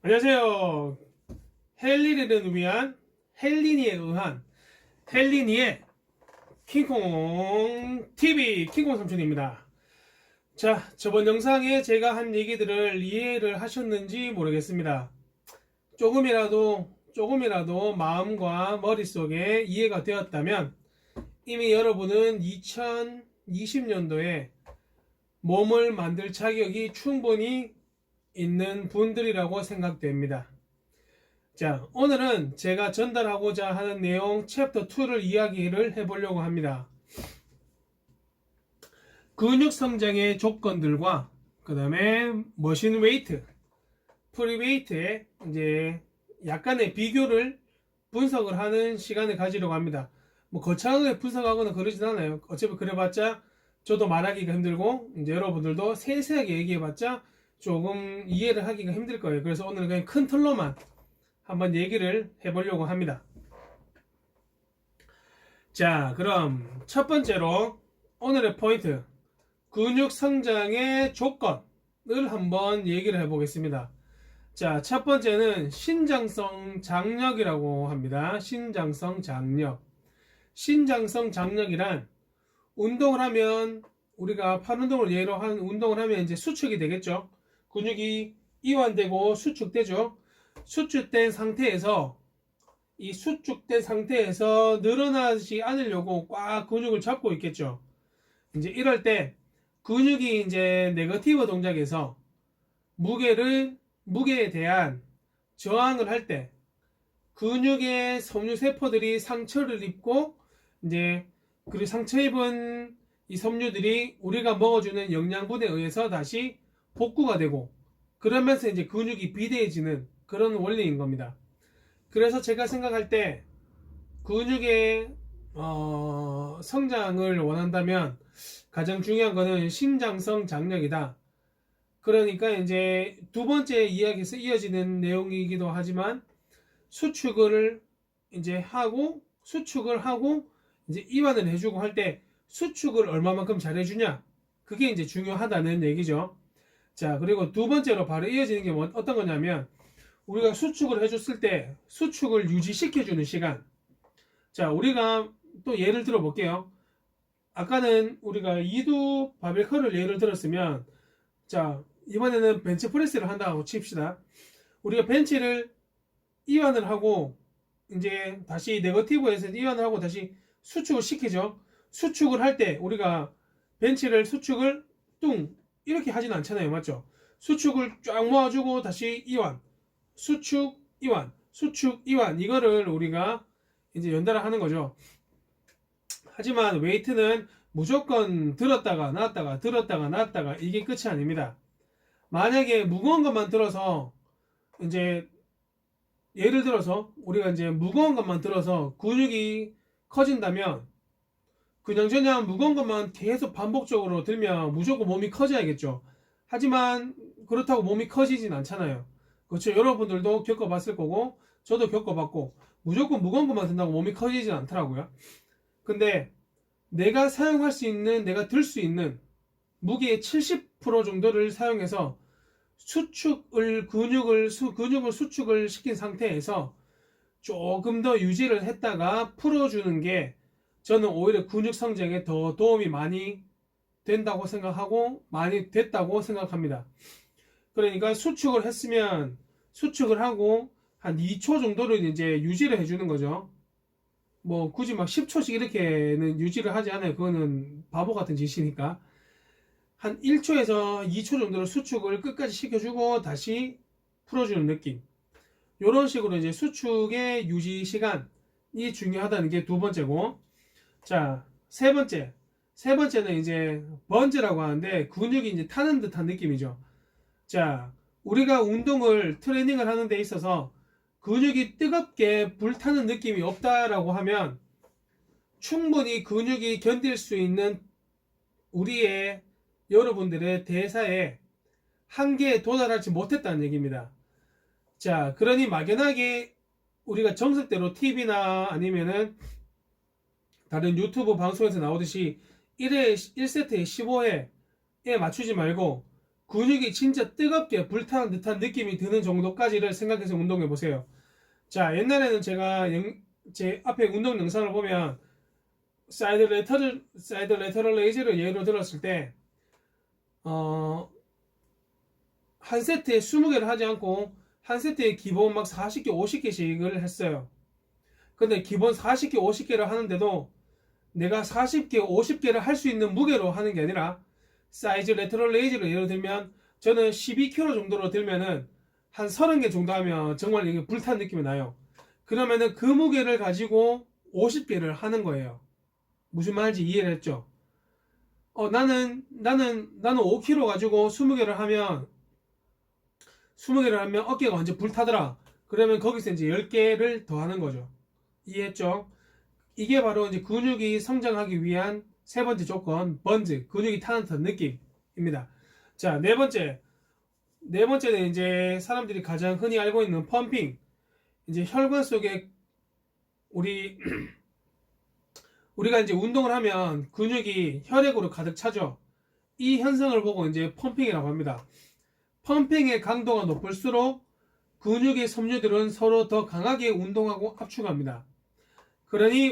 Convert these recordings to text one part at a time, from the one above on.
안녕하세요. 헬린이를 위한 헬린이에 의한 헬린이의 킹콩 TV 킹콩 삼촌입니다. 자, 저번 영상에 제가 한 얘기들을 이해를 하셨는지 모르겠습니다. 조금이라도 마음과 머릿속에 이해가 되었다면 이미 여러분은 2020년도에 몸을 만들 자격이 충분히 있는 분들이라고 생각됩니다. 자, 오늘은 제가 전달하고자 하는 내용 챕터 2를 이야기를 해보려고 합니다. 근육 성장의 조건들과 그 다음에 머신 웨이트, 프리 웨이트의 이제 약간의 비교를 분석을 하는 시간을 가지려고 합니다. 뭐 거창하게 분석하거나 그러진 않아요. 어차피 그래봤자 저도 말하기가 힘들고 이제 여러분들도 세세하게 얘기해봤자 조금 이해를 하기가 힘들 거예요. 그래서 오늘은 그냥 큰 틀로만 한번 얘기를 해보려고 합니다. 자, 그럼 첫 번째로 오늘의 포인트, 근육 성장의 조건을 한번 얘기를 해보겠습니다. 자, 첫 번째는 신장성 장력이라고 합니다. 신장성 장력. 신장성 장력이란 운동을 하면 우리가 팔 운동을 예로 한 운동을 하면 이제 수축이 되겠죠. 근육이 이완되고 수축되죠. 수축된 상태에서 이 수축된 상태에서 늘어나지 않으려고 꽉 근육을 잡고 있겠죠. 이제 이럴 때 근육이 이제 네거티브 동작에서 무게에 대한 저항을 할 때 근육의 섬유세포들이 상처를 입고 이제 그 상처 입은 이 섬유들이 우리가 먹어주는 영양분에 의해서 다시 복구가 되고 그러면서 이제 근육이 비대해지는 그런 원리인 겁니다. 그래서 제가 생각할 때 근육의 성장을 원한다면 가장 중요한 거는 신장성 장력이다. 그러니까 이제 두 번째 이야기에서 이어지는 내용이기도 하지만 수축을 하고 이제 이완을 해주고 할 때 수축을 얼마만큼 잘해주냐, 그게 이제 중요하다는 얘기죠. 자, 그리고 두 번째로 바로 이어지는 게 어떤 거냐면 우리가 수축을 해줬을 때 수축을 유지시켜주는 시간. 자, 우리가 또 예를 들어 볼게요. 아까는 우리가 이두 바벨컬을 예를 들었으면, 자, 이번에는 벤치프레스를 한다고 칩시다. 우리가 벤치를 이완을 하고 이제 다시 네거티브에서 이완을 하고 다시 수축을 시키죠. 수축을 할 때 우리가 수축을 뚱 이렇게 하진 않잖아요. 맞죠? 수축을 쫙 모아주고 다시 이완, 수축 이완, 수축 이완, 이거를 우리가 이제 연달아 하는 거죠. 하지만 웨이트는 무조건 들었다가 놨다가 들었다가 놨다가 이게 끝이 아닙니다. 만약에 무거운 것만 들어서 이제 예를 들어서 우리가 이제 무거운 것만 들어서 근육이 커진다면 그냥저냥 무거운 것만 계속 반복적으로 들면 무조건 몸이 커져야겠죠. 하지만 그렇다고 몸이 커지진 않잖아요. 그렇죠. 여러분들도 겪어봤을 거고 저도 겪어봤고 무조건 무거운 것만 든다고 몸이 커지진 않더라고요. 근데 내가 사용할 수 있는, 내가 들 수 있는 무게의 70% 정도를 사용해서 근육을 수축을 시킨 상태에서 조금 더 유지를 했다가 풀어주는 게 저는 오히려 근육 성장에 더 도움이 많이 된다고 생각하고 많이 됐다고 생각합니다. 그러니까 수축을 했으면 수축을 하고 한 2초 정도를 이제 유지를 해주는 거죠. 뭐 굳이 막 10초씩 이렇게는 유지를 하지 않아요. 그거는 바보 같은 짓이니까. 한 1초에서 2초 정도로 수축을 끝까지 시켜주고 다시 풀어주는 느낌. 이런 식으로 이제 수축의 유지 시간이 중요하다는 게 두 번째고, 자, 세 번째는 이제 번지라고 하는데 근육이 이제 타는 듯한 느낌이죠. 자, 우리가 트레이닝을 하는 데 있어서 근육이 뜨겁게 불타는 느낌이 없다라고 하면 충분히 근육이 견딜 수 있는 여러분들의 대사에 한계에 도달하지 못했다는 얘기입니다. 자, 그러니 막연하게 우리가 정석대로 TV나 아니면은 다른 유튜브 방송에서 나오듯이 1세트에 15회에 맞추지 말고 근육이 진짜 뜨겁게 불타는 듯한 느낌이 드는 정도까지를 생각해서 운동해 보세요. 자, 옛날에는 제가 제 앞에 운동 영상을 보면 사이드 레터럴 레이즈를 예로 들었을 때, 한 세트에 20개를 하지 않고 한 세트에 기본 막 40개, 50개씩을 했어요. 근데 기본 40개, 50개를 하는데도 내가 40개, 50개를 할 수 있는 무게로 하는 게 아니라 사이즈 레터럴 레이즈를 예를 들면 저는 12kg 정도로 들면은 한 30개 정도 하면 정말 이게 불탄 느낌이 나요. 그러면은 그 무게를 가지고 50개를 하는 거예요. 무슨 말인지 이해를 했죠? 나는 5kg 가지고 20개를 하면 어깨가 완전 불타더라. 그러면 거기서 이제 10개를 더 하는 거죠. 이해했죠? 이게 바로 이제 근육이 성장하기 위한 세 번째 조건, 번즈, 근육이 타는 듯한 느낌입니다. 자, 네 번째는 이제 사람들이 가장 흔히 알고 있는 펌핑. 이제 혈관 속에 우리가 이제 운동을 하면 근육이 혈액으로 가득 차죠. 이 현상을 보고 이제 펌핑이라고 합니다. 펌핑의 강도가 높을수록 근육의 섬유들은 서로 더 강하게 운동하고 압축합니다. 그러니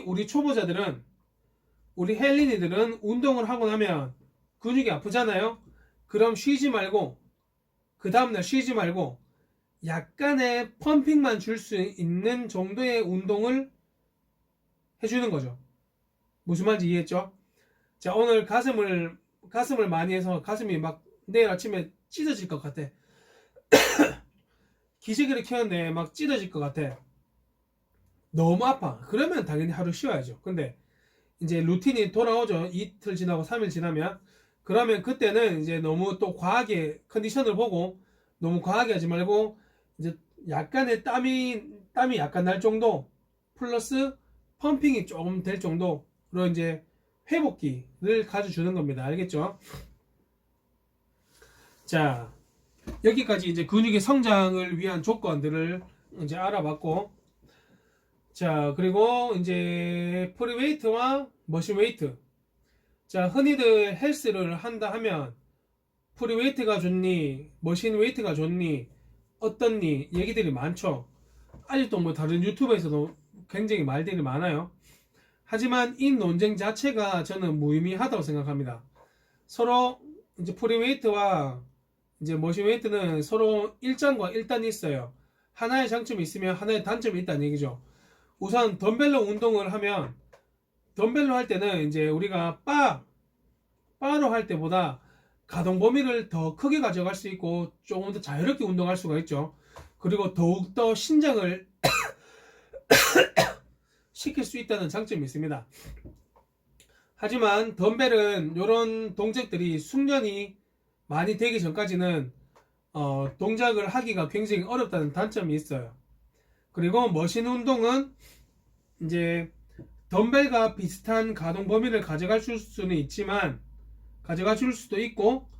우리 헬린이들은 운동을 하고 나면 근육이 아프잖아요. 그럼 그 다음날 쉬지 말고 약간의 펌핑만 줄 수 있는 정도의 운동을 해주는 거죠. 무슨 말인지 이해했죠? 자, 오늘 가슴을 많이 해서 가슴이 막 내일 아침에 찢어질 것 같아. 기지개를 켰는데 막 찢어질 것 같아. 너무 아파. 그러면 당연히 하루 쉬어야죠. 근데 이제 루틴이 돌아오죠. 이틀 지나고 3일 지나면. 그러면 그때는 이제 너무 또 과하게 컨디션을 보고 너무 과하게 하지 말고 이제 약간의 땀이 약간 날 정도 플러스 펌핑이 조금 될 정도로 이제 회복기를 가져주는 겁니다. 알겠죠? 자, 여기까지 이제 근육의 성장을 위한 조건들을 이제 알아봤고, 자, 그리고 이제 프리웨이트와 머신웨이트. 자, 흔히들 헬스를 한다 하면 프리웨이트가 좋니, 머신웨이트가 좋니, 어떻니 얘기들이 많죠. 아직도 뭐 다른 유튜브에서도 굉장히 말들이 많아요. 하지만 이 논쟁 자체가 저는 무의미하다고 생각합니다. 서로 이제 프리웨이트와 이제 머신웨이트는 서로 일장과 일단이 있어요. 하나의 장점이 있으면 하나의 단점이 있다는 얘기죠. 우선 덤벨로 운동을 하면 덤벨로 할 때는 이제 우리가 바로 할 때보다 가동 범위를 더 크게 가져갈 수 있고 조금 더 자유롭게 운동할 수가 있죠. 그리고 더욱더 신장을 시킬 수 있다는 장점이 있습니다. 하지만 덤벨은 이런 동작들이 숙련이 많이 되기 전까지는 동작을 하기가 굉장히 어렵다는 단점이 있어요. 그리고 머신 운동은 이제 덤벨과 비슷한 가동 범위를 가져갈 수도 있고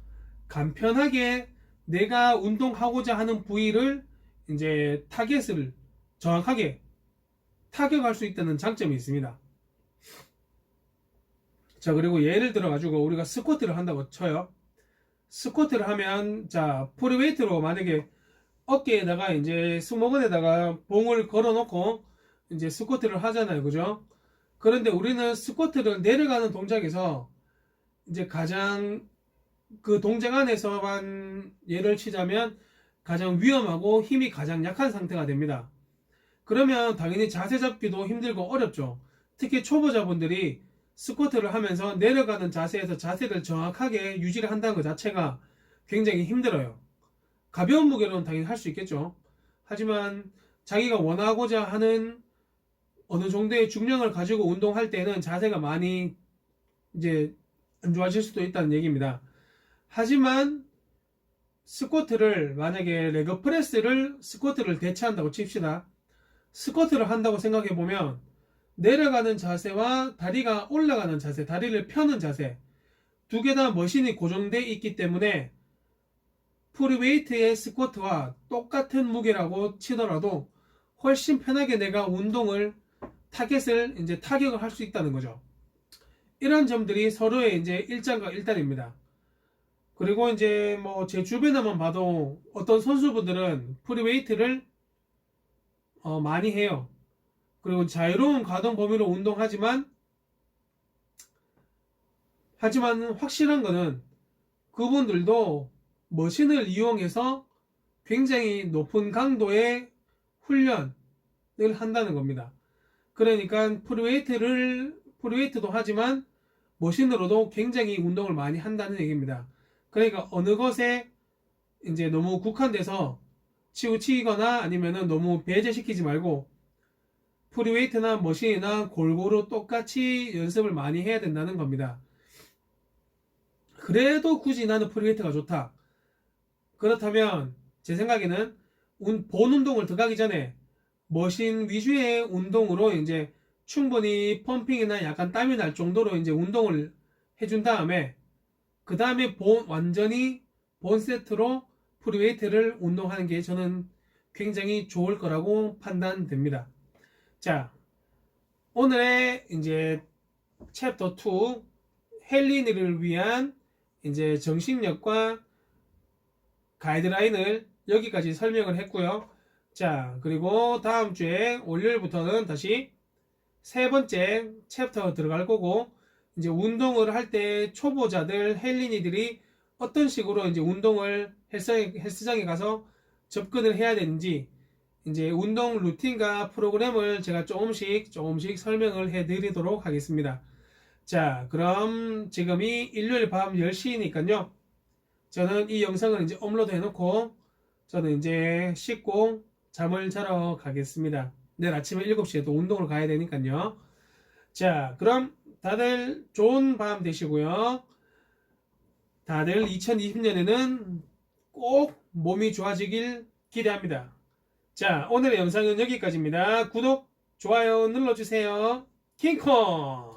간편하게 내가 운동하고자 하는 부위를 이제 타겟을 정확하게 타격할 수 있다는 장점이 있습니다. 자, 그리고 예를 들어 가지고 우리가 스쿼트를 한다고 쳐요. 스쿼트를 하면 자, 프리웨이트로 만약에 어깨에다가 이제 승모근에다가 봉을 걸어 놓고 이제 스쿼트를 하잖아요. 그죠? 그런데 우리는 스쿼트를 내려가는 동작에서 이제 가장 그 동작 안에서만 예를 치자면 가장 위험하고 힘이 가장 약한 상태가 됩니다. 그러면 당연히 자세 잡기도 힘들고 어렵죠. 특히 초보자분들이 스쿼트를 하면서 내려가는 자세에서 자세를 정확하게 유지를 한다는 것 자체가 굉장히 힘들어요. 가벼운 무게로는 당연히 할 수 있겠죠. 하지만 자기가 원하고자 하는 어느 정도의 중량을 가지고 운동할 때는 자세가 많이 이제 안 좋아질 수도 있다는 얘기입니다. 하지만 스쿼트를 만약에 레그프레스를 스쿼트를 대체한다고 칩시다. 스쿼트를 한다고 생각해 보면 내려가는 자세와 다리가 올라가는 자세, 다리를 펴는 자세 두 개 다 머신이 고정되어 있기 때문에 프리웨이트의 스쿼트와 똑같은 무게라고 치더라도 훨씬 편하게 내가 운동을 타겟을 이제 타격을 할 수 있다는 거죠. 이런 점들이 서로의 이제 일장과 일단입니다. 그리고 이제 뭐 제 주변에만 봐도 어떤 선수분들은 프리웨이트를 많이 해요. 그리고 자유로운 가동 범위로 운동하지만 확실한 거는 그분들도 머신을 이용해서 굉장히 높은 강도의 훈련을 한다는 겁니다. 그러니까 프리웨이트도 하지만 머신으로도 굉장히 운동을 많이 한다는 얘기입니다. 그러니까 어느 것에 이제 너무 국한돼서 치우치거나 아니면은 너무 배제시키지 말고 프리웨이트나 머신이나 골고루 똑같이 연습을 많이 해야 된다는 겁니다. 그래도 굳이 나는 프리웨이트가 좋다. 그렇다면 제 생각에는 본 운동을 들어가기 전에 머신 위주의 운동으로 이제 충분히 펌핑이나 약간 땀이 날 정도로 이제 운동을 해준 다음에 그 다음에 완전히 본 세트로 프리웨이트를 운동하는 게 저는 굉장히 좋을 거라고 판단됩니다. 자, 오늘의 이제 챕터 2 헬린이를 위한 이제 정신력과 가이드라인을 여기까지 설명을 했고요. 자, 그리고 다음 주에 월요일부터는 다시 세 번째 챕터 들어갈 거고, 이제 운동을 할 때 초보자들 헬린이들이 어떤 식으로 이제 운동을 헬스장에 가서 접근을 해야 되는지, 이제 운동 루틴과 프로그램을 제가 조금씩 설명을 해 드리도록 하겠습니다. 자, 그럼 지금이 일요일 밤 10시니까요. 저는 이 영상을 이제 업로드 해놓고 저는 이제 씻고 잠을 자러 가겠습니다. 내일 아침에 7시에 또 운동을 가야 되니까요. 자, 그럼 다들 좋은 밤 되시고요. 다들 2020년에는 꼭 몸이 좋아지길 기대합니다. 자, 오늘의 영상은 여기까지입니다. 구독, 좋아요 눌러주세요. 킹콩!